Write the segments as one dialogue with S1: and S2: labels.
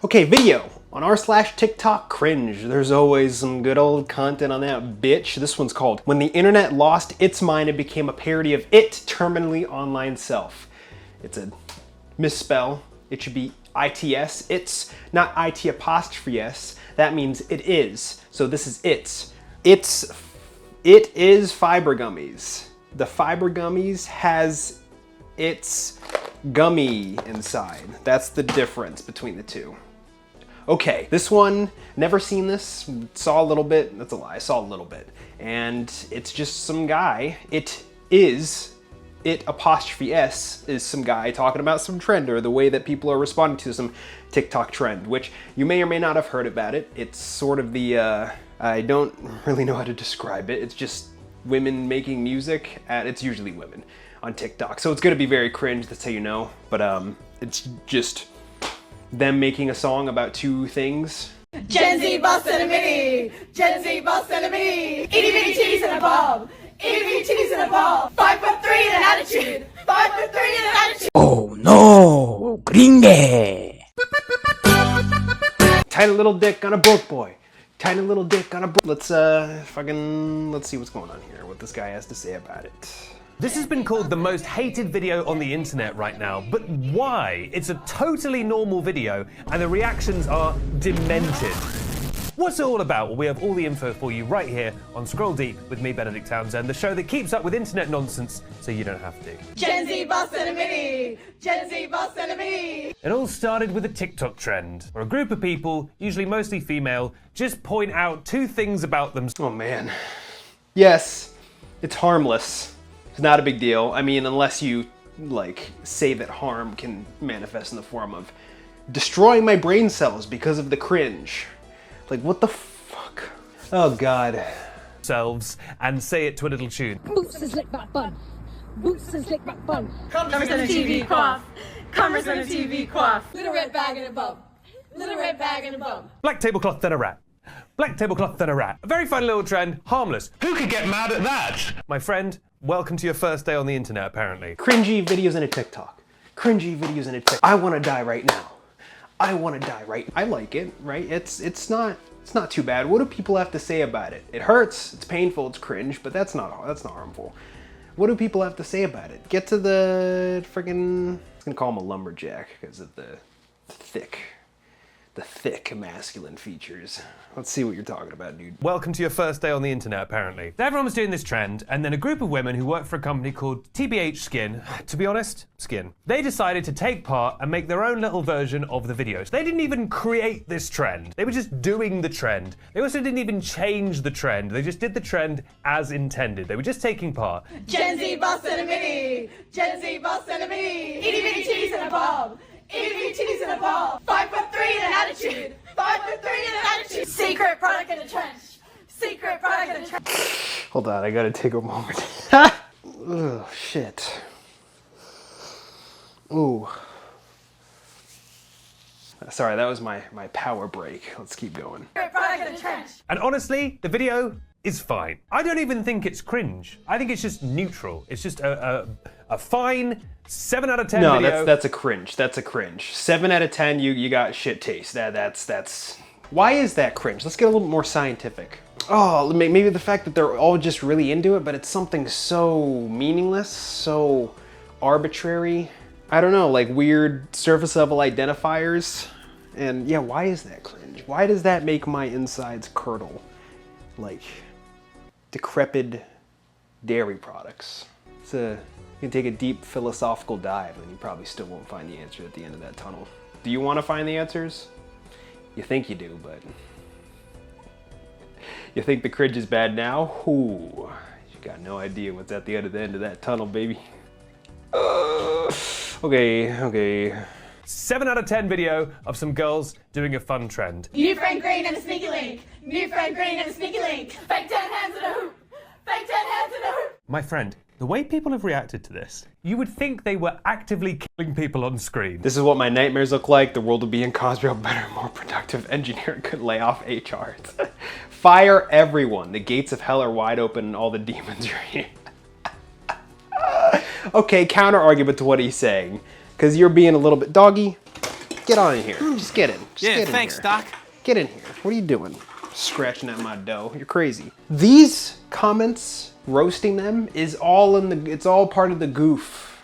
S1: Okay, video on r/TikTok cringe. There's always some good old content on that bitch. This one's called When the Internet Lost Its Mind and Became a Parody of It Terminally Online Self. It's a misspell. It should be ITS. It's not IT''s. That means it is. So this is it. It is fiber gummies. The fiber gummies has its gummy inside. That's the difference between the two. Okay, this one, never seen this, saw a little bit, that's a lie, I saw a little bit. And it's just some guy, it is some guy talking about some trend or the way that people are responding to some TikTok trend, which you may or may not have heard about it. It's sort of the, I don't really know how to describe it. It's just women making music, it's usually women on TikTok. So it's gonna be very cringe, that's how you know. But it's just them making a song about two things.
S2: Gen Z boss and a mini, Gen Z boss and a mini, itty bitty titties and a bob, itty bitty titties and a bob, 5'3" and an attitude, 5'3" and an attitude.
S3: Oh no, Cringe!
S1: Tiny little dick on a broke boy. Tiny little dick on a broke. Let's let's see what's going on here, what this guy has to say about it.
S4: This has been called the most hated video on the internet right now, but why? It's a totally normal video and the reactions are demented. What's it all about? Well, we have all the info for you right here on Scroll Deep with me, Benedict Townsend, the show that keeps up with internet nonsense so you don't have to.
S2: Gen Z boss and a mini, Gen Z boss and a mini.
S4: It all started with a TikTok trend, where a group of people, usually mostly female, just point out two things about them.
S1: Oh man. Yes, it's harmless. It's not a big deal. I mean, unless you, like, say that harm can manifest in the form of destroying my brain cells because of the cringe. Like, what the fuck? Oh, God.
S4: Selves and say it to a little tune.
S5: Boots and slick back bun. Boots and slick back bun.
S2: Comers and a TV quaff. Comers and a TV quaff. Little red bag and a bum. Little red bag and a bum.
S4: Black tablecloth, then a rat. Black tablecloth, then a rat. A very fun little trend, harmless. Who could get mad at that? My friend, welcome to your first day on the internet, apparently.
S1: Cringy videos in a TikTok. Cringy videos in a TikTok. I want to die right now. I want to die right. I like it, right? It's not too bad. What do people have to say about it? It hurts. It's painful. It's cringe, but that's not harmful. What do people have to say about it? Get to the friggin'. I was gonna call him a lumberjack because of the thick masculine features. Let's see what you're talking about, dude.
S4: Welcome to your first day on the internet, apparently. Everyone was doing this trend, and then a group of women who work for a company called TBH Skin, to be honest, Skin, they decided to take part and make their own little version of the videos. They didn't even create this trend. They were just doing the trend. They also didn't even change the trend. They just did the trend as intended. They were just taking part.
S2: Gen Z boss and a mini, Gen Z boss and a mini, itty bitty titties and a bob. Itty bitty titties and a ball, 5'3" and an attitude, 5'3" and an attitude. Secret product in the trench, secret product in the trench.
S1: Hold on, I gotta take a moment. Oh shit. Ooh. Sorry, that was my power break. Let's keep going.
S2: Secret product in the trench.
S4: And honestly, the video is fine. I don't even think it's cringe. I think it's just neutral. It's just a fine 7 out of 10 video.
S1: No, that's a cringe. That's a cringe. 7 out of 10, you got shit taste. That's. Why is that cringe? Let's get a little bit more scientific. Oh, maybe the fact that they're all just really into it, but it's something so meaningless, so arbitrary. I don't know, like weird surface level identifiers. And yeah, why is that cringe? Why does that make my insides curdle? Like decrepit dairy products. You can take a deep philosophical dive and you probably still won't find the answer at the end of that tunnel. Do you want to find the answers? You think you do, but you think the cringe is bad now? Ooh, you got no idea what's at the end of that tunnel, baby. Okay.
S4: 7 out of 10 video of some girls doing a fun trend.
S2: New friend green and a sneaky link. New friend green and a sneaky link. Fake 10 hands in a hoop. Fake 10 hands in a hoop.
S4: My friend, the way people have reacted to this, you would think they were actively killing people on screen.
S1: This is what my nightmares look like. The world would be inconceivable better, more productive. Engineering could lay off HRs. Fire everyone. The gates of hell are wide open and all the demons are here. Okay, counter argument to what he's saying. Because you're being a little bit doggy. Get on in here. Just get in. Just get in
S6: thanks,
S1: here.
S6: Doc.
S1: Get in here. What are you doing? Scratching at my dough. You're crazy. These comments, roasting them, is all it's all part of the goof.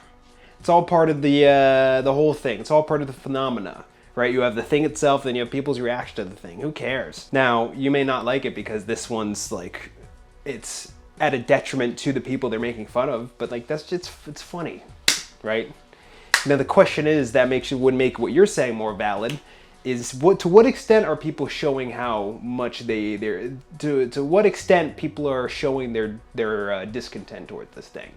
S1: It's all part of the whole thing. It's all part of the phenomena, right? You have the thing itself, then you have people's reaction to the thing. Who cares? Now, you may not like it because this one's like, it's at a detriment to the people they're making fun of, but like that's just, it's funny, right? Now the question is, that would make what you're saying more valid, is to what extent are people showing how much to what extent people are showing their discontent toward this thing?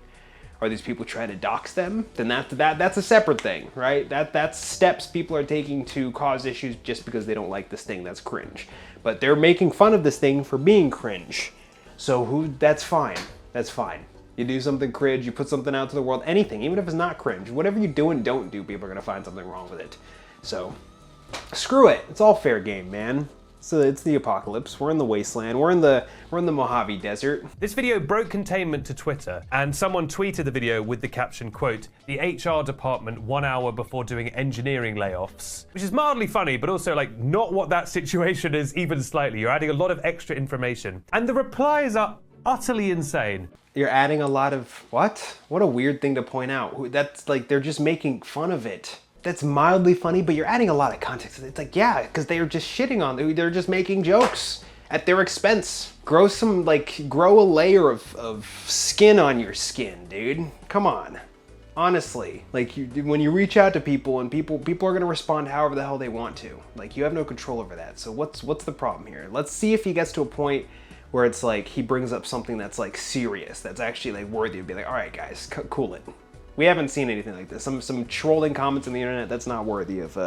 S1: Are these people trying to dox them? Then that's a separate thing, right? That's steps people are taking to cause issues just because they don't like this thing that's cringe. But they're making fun of this thing for being cringe. So that's fine. That's fine. You do something cringe, you put something out to the world, anything, even if it's not cringe, whatever you do and don't do, people are gonna find something wrong with it. So, screw it. It's all fair game, man. So it's the apocalypse. We're in the wasteland. We're in the Mojave Desert.
S4: This video broke containment to Twitter, and someone tweeted the video with the caption, quote, "The HR department 1 hour before doing engineering layoffs," which is mildly funny, but also like not what that situation is even slightly. You're adding a lot of extra information. And the replies are utterly insane.
S1: You're adding a lot of, what? What a weird thing to point out. That's like, they're just making fun of it. That's mildly funny, but you're adding a lot of context. It's like, yeah, because they're just shitting on, they're just making jokes at their expense. Grow a layer of skin on your skin, dude. Come on. Honestly, like when you reach out to people and people are gonna respond however the hell they want to. Like, you have no control over that. So what's the problem here? Let's see if he gets to a point where it's like he brings up something that's like serious, that's actually like worthy of being like, all right guys, cool it. We haven't seen anything like this. Some trolling comments on the internet, that's not worthy of,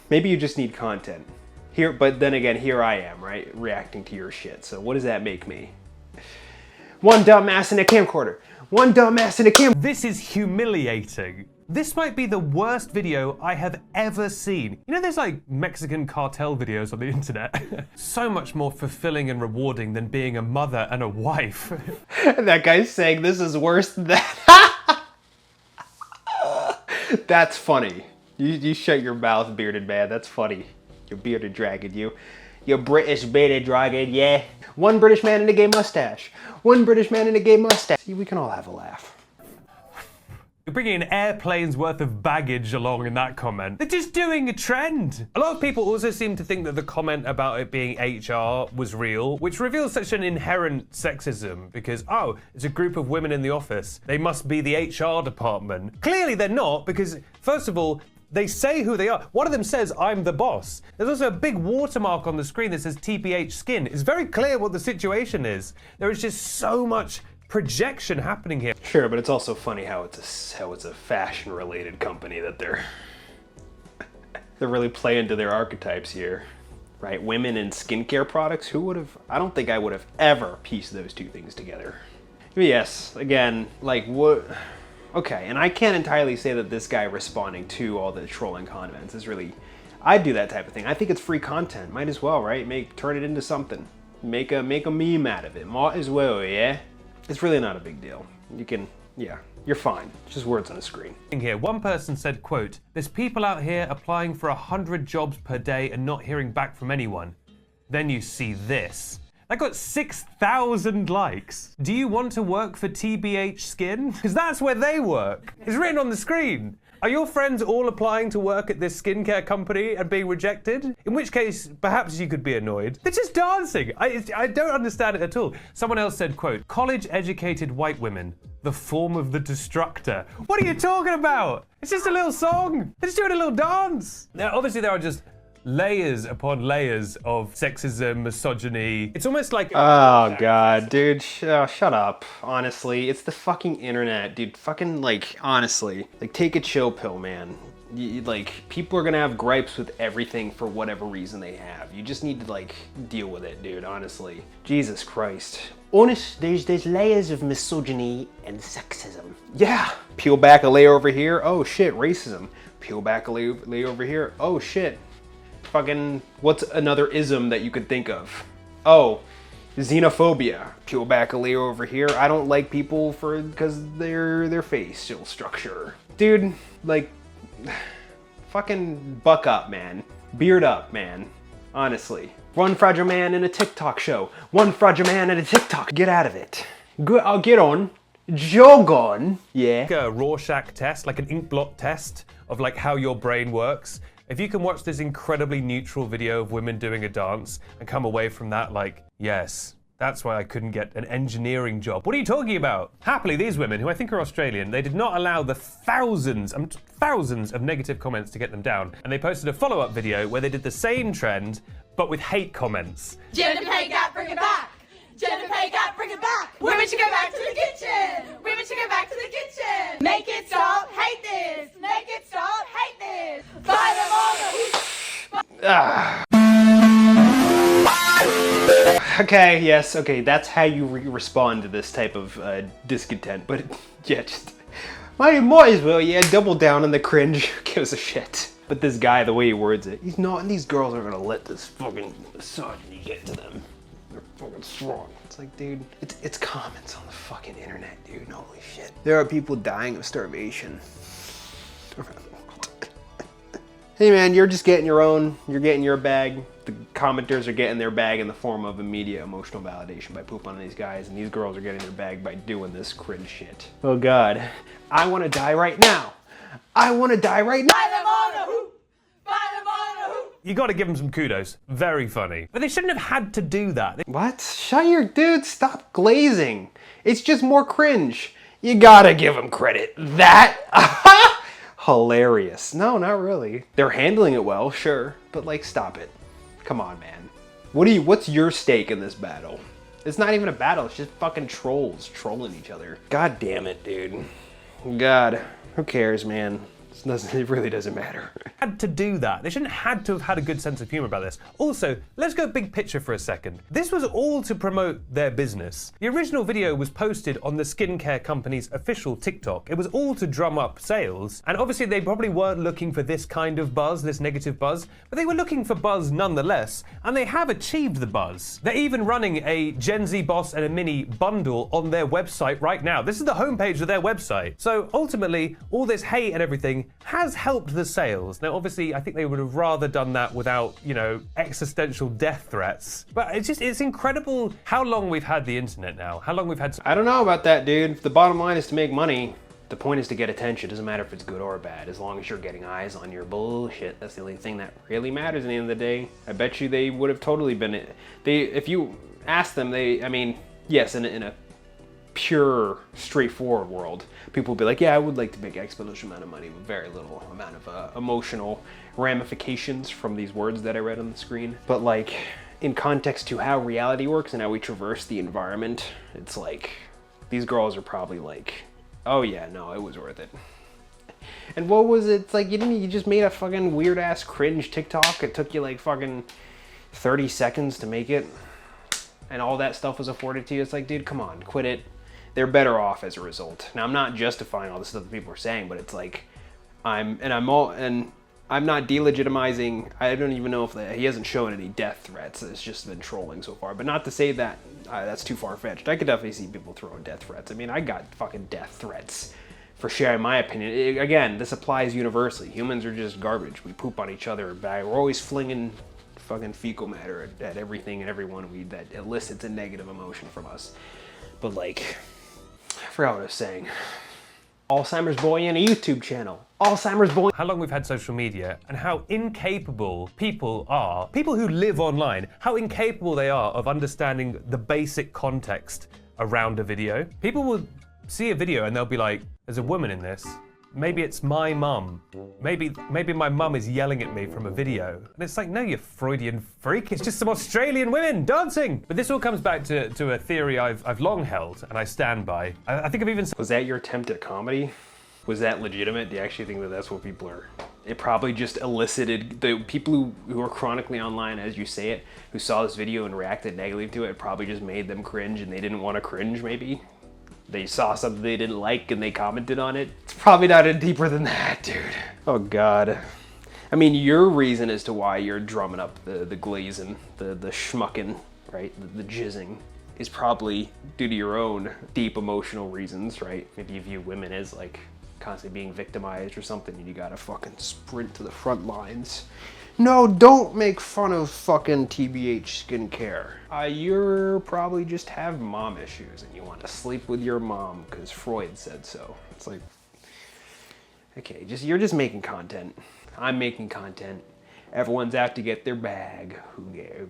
S1: maybe you just need content. Here, but then again, here I am, right? Reacting to your shit. So what does that make me? One dumbass in a camcorder. One dumbass in a cam.
S4: This is humiliating. This might be the worst video I have ever seen. You know, there's like Mexican cartel videos on the internet. So much more fulfilling and rewarding than being a mother and a wife.
S1: That guy's saying this is worse than that. That's funny. You shut your mouth, bearded man. That's funny. You bearded dragon, you. You British bearded dragon, yeah. One British man in a gay mustache. One British man in a gay mustache. See, we can all have a laugh.
S4: You're bringing an airplane's worth of baggage along in that comment. They're just doing a trend. A lot of people also seem to think that the comment about it being HR was real, which reveals such an inherent sexism because, oh, it's a group of women in the office. They must be the HR department. Clearly they're not, because first of all, they say who they are. One of them says, "I'm the boss." There's also a big watermark on the screen that says TBH Skin. It's very clear what the situation is. There is just so much projection happening here.
S1: Sure, but it's also funny how it's a fashion-related company that they're really playing to their archetypes here, right? Women in skincare products. Who would have? I don't think I would have ever pieced those two things together. But yes, again, like what? Okay, and I can't entirely say that this guy responding to all the trolling comments is really. I'd do that type of thing. I think it's free content. Might as well, right? Turn it into something. Make a meme out of it. Might as well, yeah. It's really not a big deal. You can, yeah, you're fine. It's just words on a screen.
S4: Here, one person said, quote, "There's people out here applying for 100 jobs per day and not hearing back from anyone. Then you see this." That got 6,000 likes. Do you want to work for TBH Skin? Because that's where they work. It's written on the screen. Are your friends all applying to work at this skincare company and being rejected? In which case, perhaps you could be annoyed. They're just dancing. I don't understand it at all. Someone else said, quote, "College-educated white women, the form of the destructor." What are you talking about? It's just a little song. They're just doing a little dance. Now, obviously there are just layers upon layers of sexism, misogyny. It's almost like...
S1: Oh god, dude, shut up. Honestly, it's the fucking internet, dude. Fucking, like, honestly, like, take a chill pill, man. Like, people are gonna have gripes with everything for whatever reason they have. You just need to, like, deal with it, dude, honestly. Jesus Christ. Honest, there's layers of misogyny and sexism. Yeah. Peel back a layer over here, oh shit, racism. Peel back a layer over here, oh shit. Fucking, what's another ism that you could think of? Oh, xenophobia. Peel back a layer over here. I don't like people because their facial structure. Dude, like, Fucking buck up, man. Beard up, man. Honestly. One fragile man in a TikTok show. One fragile man in a TikTok. Get out of it. Good, I'll get on. Jog on. Yeah.
S4: A Rorschach test, like an ink blot test of like how your brain works. If you can watch this incredibly neutral video of women doing a dance and come away from that like, yes, that's why I couldn't get an engineering job. What are you talking about? Happily, these women, who I think are Australian, they did not allow the thousands of negative comments to get them down. And they posted a follow-up video where they did the same trend, but with hate comments.
S2: Gender pay gap, bring it back. Gender pay gap, bring it back. Women should go back to the kitchen. Women should go back to the kitchen. Make it stop, hate this. Make it stop, hate this. Buy them all.
S1: Okay, yes, okay, that's how you respond to this type of discontent, but yeah, just might as well, yeah, double down on the cringe. Who gives a shit? But this guy, the way he words it, he's not, and these girls are gonna let this fucking misogyny get to them. They're fucking strong. It's like, dude, it's comments on the fucking internet, dude. Holy shit. There are people dying of starvation around the world. Hey man, you're just getting your own, you're getting your bag. The commenters are getting their bag in the form of immediate emotional validation by pooping on these guys, and these girls are getting their bag by doing this cringe shit. Oh God, I want to die right now. I want to die right now.
S2: Buy them on a hoop. Buy them on a hoop.
S4: You gotta give them some kudos. Very funny. But they shouldn't have had to do that.
S1: What? Shut your dude, stop glazing. It's just more cringe. You gotta give them credit. That? Hilarious. No, not really. They're handling it well, sure, but like, stop it. Come on, man. What's your stake in this battle? It's not even a battle, it's just fucking trolls trolling each other. God damn it, dude. God, who cares, man? It really doesn't matter.
S4: Had to do that. They shouldn't have had to have had a good sense of humor about this. Also, let's go big picture for a second. This was all to promote their business. The original video was posted on the skincare company's official TikTok. It was all to drum up sales. And obviously they probably weren't looking for this kind of buzz, this negative buzz, but they were looking for buzz nonetheless. And they have achieved the buzz. They're even running a Gen Z Boss and a Mini bundle on their website right now. This is the homepage of their website. So ultimately, all this hate and everything has helped the sales. Now, obviously, I think they would have rather done that without, you know, existential death threats. But it's incredible how long we've had the internet now. How long we've had...
S1: I don't know about that, dude. If the bottom line is to make money, the point is to get attention. It doesn't matter if it's good or bad, as long as you're getting eyes on your bullshit. That's the only thing that really matters at the end of the day. I bet you they would have totally been... If you ask them, I mean, yes, in a pure, straightforward world, people will be like, yeah, I would like to make an exponential amount of money with very little amount of emotional ramifications from these words that I read on the screen. But like, in context to how reality works and how we traverse the environment, it's like, these girls are probably like, oh yeah, no, it was worth it. And what was it? It's like, you just made a fucking weird ass cringe TikTok. It took you like fucking 30 seconds to make it, and all that stuff was afforded to you. It's like, dude, come on, quit it. They're better off as a result. Now, I'm not justifying all the stuff that people are saying, but it's like, I'm not delegitimizing. I don't even know if he hasn't shown any death threats. It's just been trolling so far. But not to say that that's too far-fetched. I could definitely see people throwing death threats. I mean, I got fucking death threats for sharing my opinion. Again, this applies universally. Humans are just garbage. We poop on each other. We're always flinging fucking fecal matter at everything and everyone that elicits a negative emotion from us. But like, I forgot what I was saying. Alzheimer's Boy and a YouTube channel. Alzheimer's Boy.
S4: How long we've had social media and how incapable people are, people who live online, how incapable they are of understanding the basic context around a video. People will see a video and they'll be like, there's a woman in this. Maybe it's my mum. Maybe my mum is yelling at me from a video. And it's like, no, you Freudian freak. It's just some Australian women dancing. But this all comes back to a theory I've long held and I stand by. I think I've even...
S1: Was that your attempt at comedy? Was that legitimate? Do you actually think that that's what people are... It probably just elicited... The people who are chronically online, as you say it, who saw this video and reacted negatively to it, probably just made them cringe and they didn't want to cringe, maybe? They saw something they didn't like and they commented on it. It's probably not any deeper than that, dude. Oh God. I mean, your reason as to why you're drumming up the glazing, the schmucking, right? The jizzing is probably due to your own deep emotional reasons, right? Maybe you view women as like constantly being victimized or something, and you gotta fucking sprint to the front lines. No, don't make fun of fucking TBH skincare. You're probably just have mom issues and you want to sleep with your mom because Freud said so. It's like, okay, you're just making content. I'm making content. Everyone's out to get their bag. Who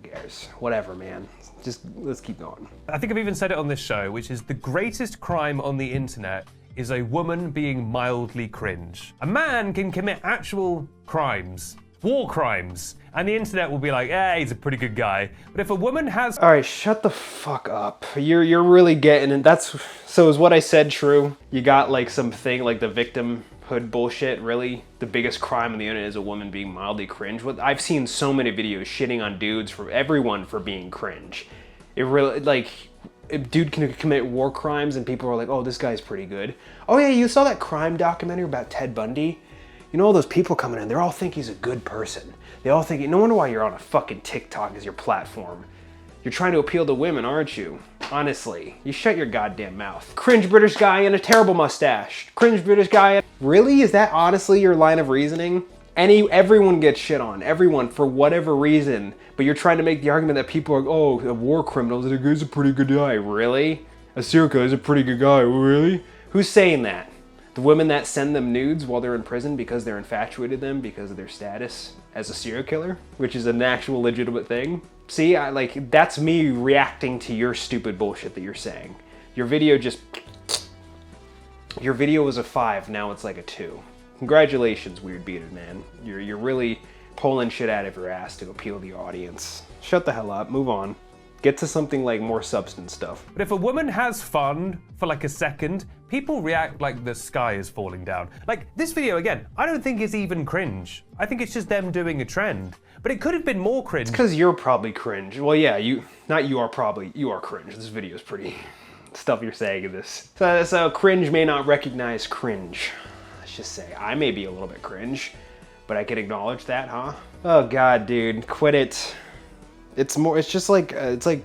S1: cares? Whatever, man. Just let's keep going.
S4: I think I've even said it on this show, which is the greatest crime on the internet is a woman being mildly cringe. A man can commit actual crimes, war crimes, and the internet will be like, he's a pretty good guy. But if a woman has...
S1: All right, shut the fuck up. You're really getting it. So is what I said true? You got like something like the victimhood bullshit, really? The biggest crime on the internet is a woman being mildly cringe. I've seen so many videos shitting on dudes for everyone for being cringe. It really, like, a dude can commit war crimes and people are like, oh, this guy's pretty good. Oh yeah, you saw that crime documentary about Ted Bundy? You know all those people coming in, they all think he's a good person. They all think, no wonder why you're on a fucking TikTok as your platform. You're trying to appeal to women, aren't you? Honestly, you shut your goddamn mouth. Cringe British guy and a terrible mustache. Cringe British guy. Really? Is that honestly your line of reasoning? Everyone gets shit on, everyone, for whatever reason. But you're trying to make the argument that people are, oh, a war criminal is a pretty good guy. Really? A serial killer is a pretty good guy. Really? Who's saying that? The women that send them nudes while they're in prison because they're infatuated with them because of their status as a serial killer, which is an actual legitimate thing. See, that's me reacting to your stupid bullshit that you're saying. Your video was a 5, now it's like a 2. Congratulations, weird bearded man. You're really pulling shit out of your ass to appeal to the audience. Shut the hell up, move on. Get to something like more substance stuff.
S4: But if a woman has fun for like a second, people react like the sky is falling down. Like this video, again, I don't think is even cringe. I think it's just them doing a trend. But it could have been more cringe.
S1: It's because you're probably cringe. Well, yeah, you are cringe. This video is pretty, stuff you're saying in this. So cringe may not recognize cringe. Let's just say, I may be a little bit cringe, but I can acknowledge that, huh? Oh God, dude, quit it. It's just like, it's like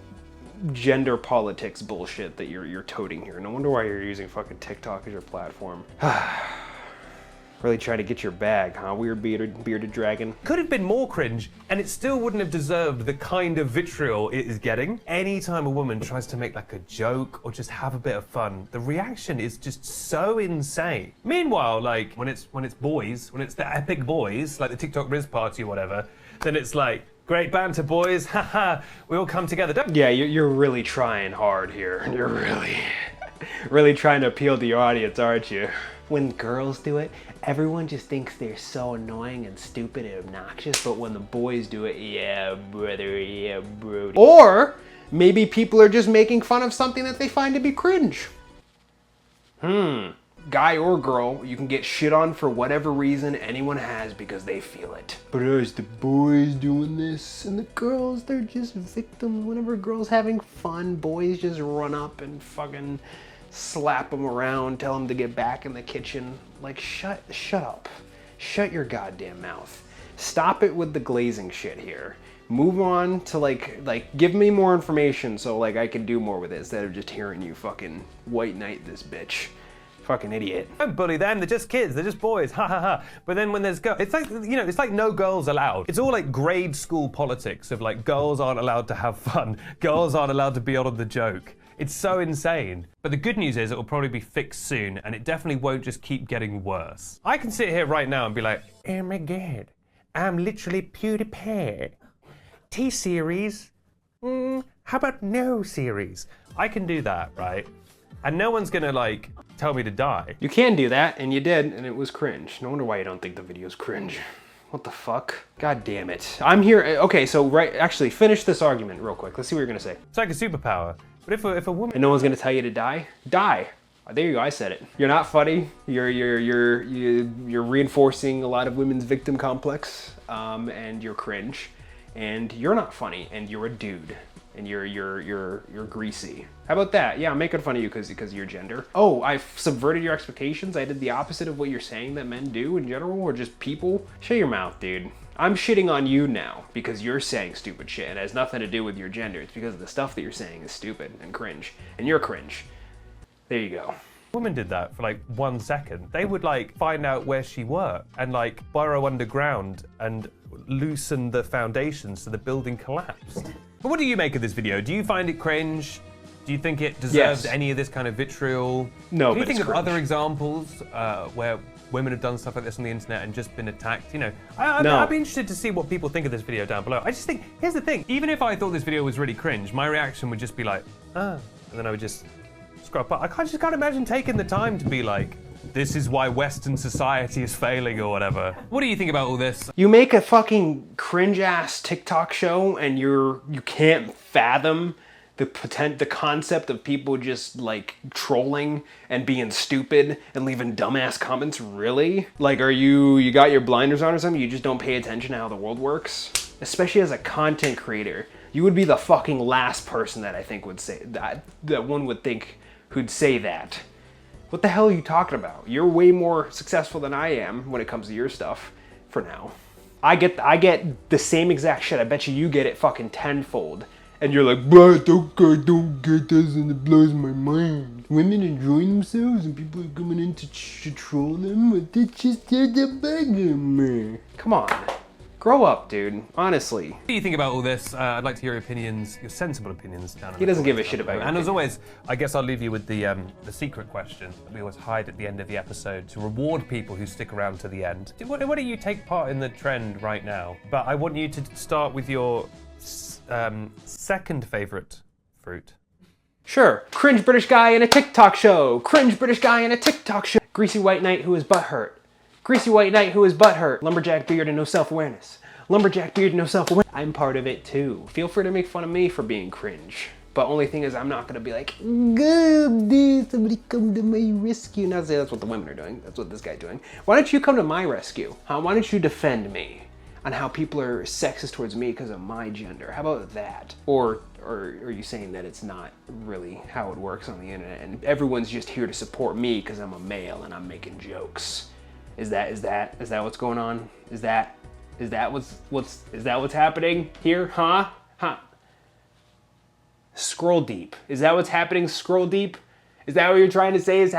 S1: gender politics bullshit that you're toting here. No wonder why you're using fucking TikTok as your platform. Really try to get your bag, huh, weird bearded dragon?
S4: Could have been more cringe, and it still wouldn't have deserved the kind of vitriol it is getting. Anytime a woman tries to make like a joke or just have a bit of fun, the reaction is just so insane. Meanwhile, like when it's boys, when it's the epic boys, like the TikTok Riz party or whatever, then it's like, great banter, boys. Haha, we all come together.
S1: Yeah, you're really trying hard here. You're really trying to appeal to your audience, aren't you? When girls do it, everyone just thinks they're so annoying and stupid and obnoxious, but when the boys do it, yeah, brother, yeah, bro. Or maybe people are just making fun of something that they find to be cringe. Guy or girl, you can get shit on for whatever reason anyone has because they feel it. But it's the boys doing this and the girls, they're just victims. Whenever a girl's having fun, boys just run up and fucking slap them around, tell them to get back in the kitchen. Like, shut up. Shut your goddamn mouth. Stop it with the glazing shit here. Move on to like give me more information so like I can do more with it instead of just hearing you fucking white knight this bitch. Fucking idiot.
S4: Don't bully them, they're just kids, they're just boys, ha ha ha. But then when there's girls, it's like, you know, it's like no girls allowed. It's all like grade school politics of like girls aren't allowed to have fun, girls aren't allowed to be on the joke. It's so insane. But the good news is it will probably be fixed soon and it definitely won't just keep getting worse. I can sit here right now and be like, oh my God, I'm literally PewDiePie. T-series? How about no series? I can do that, right? And no one's gonna like tell me to die.
S1: You can do that, and you did, and it was cringe. No wonder why you don't think the video's cringe. What the fuck? God damn it. I'm here, okay, so actually finish this argument real quick. Let's see what you're gonna say.
S4: It's like a superpower. But if a woman...
S1: And no one's gonna tell you to die? Die. There you go, I said it. You're not funny. You're reinforcing a lot of women's victim complex, and you're cringe. And you're not funny, and you're a dude. And you're greasy. How about that? Yeah, I'm making fun of you because of your gender. Oh, I subverted your expectations? I did the opposite of what you're saying that men do in general, or just people? Shut your mouth, dude. I'm shitting on you now because you're saying stupid shit and it has nothing to do with your gender. It's because of the stuff that you're saying is stupid and cringe. And you're cringe. There you go.
S4: Women did that for like 1 second. They would like find out where she worked and like burrow underground and loosen the foundations so the building collapsed. But what do you make of this video? Do you find it cringe? Do you think it deserves any of this kind of vitriol?
S1: No,
S4: Can you
S1: but
S4: think
S1: it's
S4: of
S1: cringe.
S4: other examples where women have done stuff like this on the internet and just been attacked? You know,
S1: No.
S4: I'd be interested to see what people think of this video down below. I just think, here's the thing, even if I thought this video was really cringe, my reaction would just be like, and then I would just scrub up. I just can't imagine taking the time to be like, this is why Western society is failing or whatever. What do you think about all this?
S1: You make a fucking cringe-ass TikTok show and you can't fathom the concept of people just like trolling and being stupid and leaving dumbass comments. Really? Like, you got your blinders on or something? You just don't pay attention to how the world works? Especially as a content creator, you would be the fucking last person that I think would say that one would think who'd say that. What the hell are you talking about? You're way more successful than I am when it comes to your stuff, for now. I get the same exact shit. I bet you get it fucking tenfold. And you're like, but I don't get this and it blows my mind. Women enjoying themselves and people are coming in to troll them, but they just did the beggar. Come on. Grow up, dude. Honestly.
S4: What do you think about all this? I'd like to hear your opinions, your sensible opinions down in
S1: He
S4: the
S1: doesn't give a
S4: comments
S1: shit
S4: down
S1: about
S4: below.
S1: your
S4: And as
S1: opinions.
S4: always, I guess I'll leave you with the secret question that we always hide at the end of the episode to reward people who stick around to the end. Why don't you take part in the trend right now? But I want you to start with your second favorite fruit.
S1: Sure. Cringe British guy in a TikTok show. Cringe British guy in a TikTok show. Greasy white knight who is butthurt. Greasy white knight who is butthurt. Lumberjack beard and no self-awareness. Lumberjack beard and no self-awareness. I'm part of it too. Feel free to make fun of me for being cringe. But only thing is, I'm not gonna be like, good dude, somebody come to my rescue. Not to say that's what the women are doing. That's what this guy's doing. Why don't you come to my rescue? Huh? Why don't you defend me on how people are sexist towards me because of my gender? How about that? Or are you saying that it's not really how it works on the internet and everyone's just here to support me because I'm a male and I'm making jokes? Is that what's going on? Is that what's happening here? Huh? Scroll deep. Is that what's happening? Scroll deep? Is that what you're trying to say is